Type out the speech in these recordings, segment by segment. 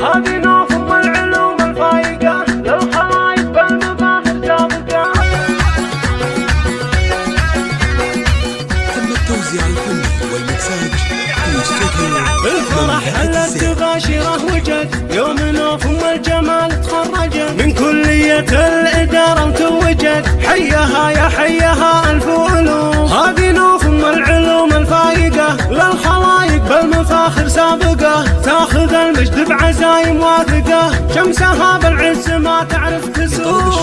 هذه نوفم العلوم الفايقة للخلايق بالمفاخر سابقة. تم التوزيع الفني والمكساج في استوديو الفرح هلت تباشره وجد يوم نوفم الجمال تخرجت من كلية الإدارة وتوجت. حيها يا حيها ألف ألوف، هذه نوفم العلوم الفايقة للخلايق بالمفاخر سابقة. تاخذ المجد بعزايم واثقة، شمسها بالعز ما تعرف تسوق.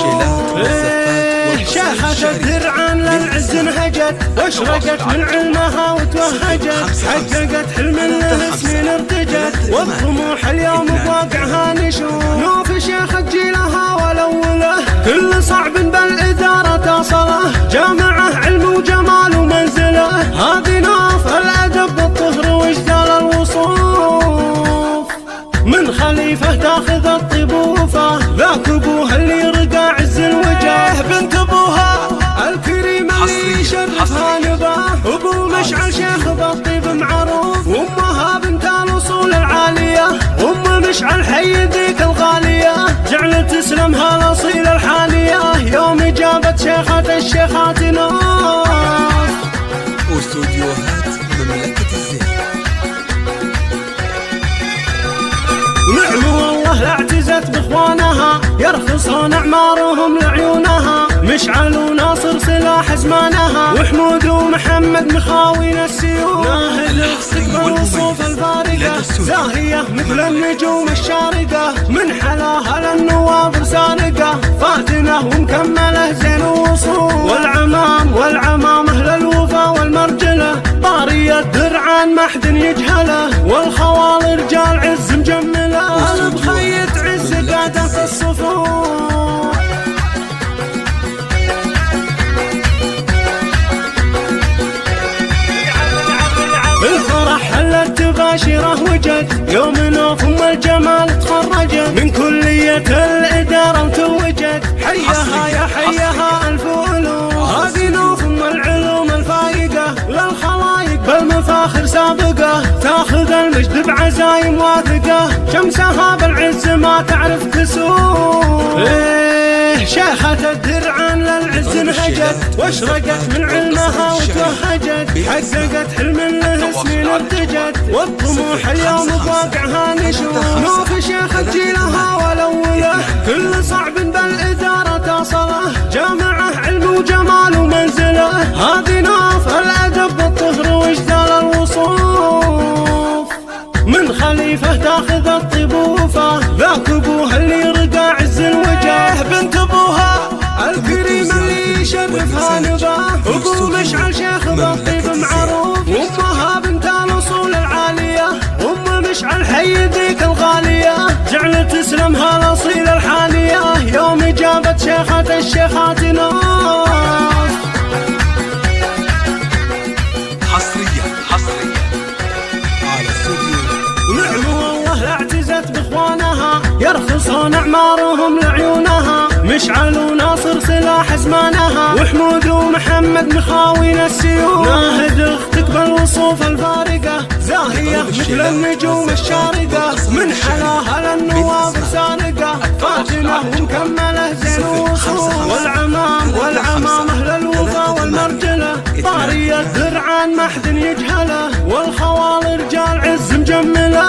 شاحت الدرعان للعز انهجت واشرقت من علمها وتوهجت. حققت حلم له سنين ارتجت والطموح اليوم بواقعها نشوف. نوف شيخ جيلها ولوله كل صعب بالإدارة تصله. جامعه علم وجمال ومنزله، هذه نوف الأدب بالطهر وجدال الوصوف. من خليفة تاخذ الطبوفة، ذاك ابوها اللي رقى عز الوجه. بنت ابوها الكريم اللي شرفها نباه، ابو مشعل شيخ بالطيب معروف. وامها بنت الاصول العالية، ام مشعل حي ذيك الغالية. جعلت تسلمها الاصيل الحالية يوم جابت شيخة الشيخات نوف. واستوديوهات مملكة الزين. نعم والله لاعتزت باخوانها، يرخصون اعمارهم لعيونها. مشعل وناصر سلاح زمانها، وحمود ومحمد مخاوين السيوف. ناهد استقبل وصوف الفارقة، زاهية مثل النجوم الشارقة. من حلاها للنواب سارقة، فاتنة ومكملة زين وصول. والعمامة للوفا والمرجلة، طارية درعان ما حد يجهله. والخوال رجال عز مجملة، البخيت عز قادة الصفوف. الفرح هلت تباشره وجد يوم نوفم الجمال تخرجت من كلية الإدارة وتوجت. حيها يا حيها ألف ألوف، هذه نوفم العلوم الفايقة للخلايق بالمفاخر سابقة. تاخذ المجد بعزايم واثقة، شمسها بالعز ما تعرف تسوق. شيخة الدرعان للعز انهجت واشرقت من علمها وتوهجت. حققت حلم له سنين ارتجت والطموح اليوم بواقعها نشوف. نوف شيخ جيلها ولوله كل صعب بالإدارة تصله. جامعه علم وجمال ومنزله، هذه نوف الأدب بالطهر وجدال الوصوف. من خليفة تاخذ الطبوفة، ذاك ابوها اللي رقى عز الوجه. بنت ابوها الكريم اللي شرفها نباه، ابو مشعل شيخ بالطيب معروف. وامها بنت الاصول العالية، ام مشعل حي ذيك الغالية. جعلت تسلمها الاصيل الحالية يوم جابت شيخة الشيخات نوف. حصريا على استوديو. نعم والله لاعتزت باخوانها، يرخصون اعمارهم لعيونها. مشعل وناصر سلاح زمانها، وحمود ومحمد مخاوين السيوف. ناهد اختك بالوصوف الفارقة، زاهية مثل النجوم الشارقة. من حلاها للنواب سارقة، فاتنة ومكملة زين وصول. والعمامة للوفا والمرجلة، طارية درعان ما حد يجهله. والخوال رجال عز مجملة،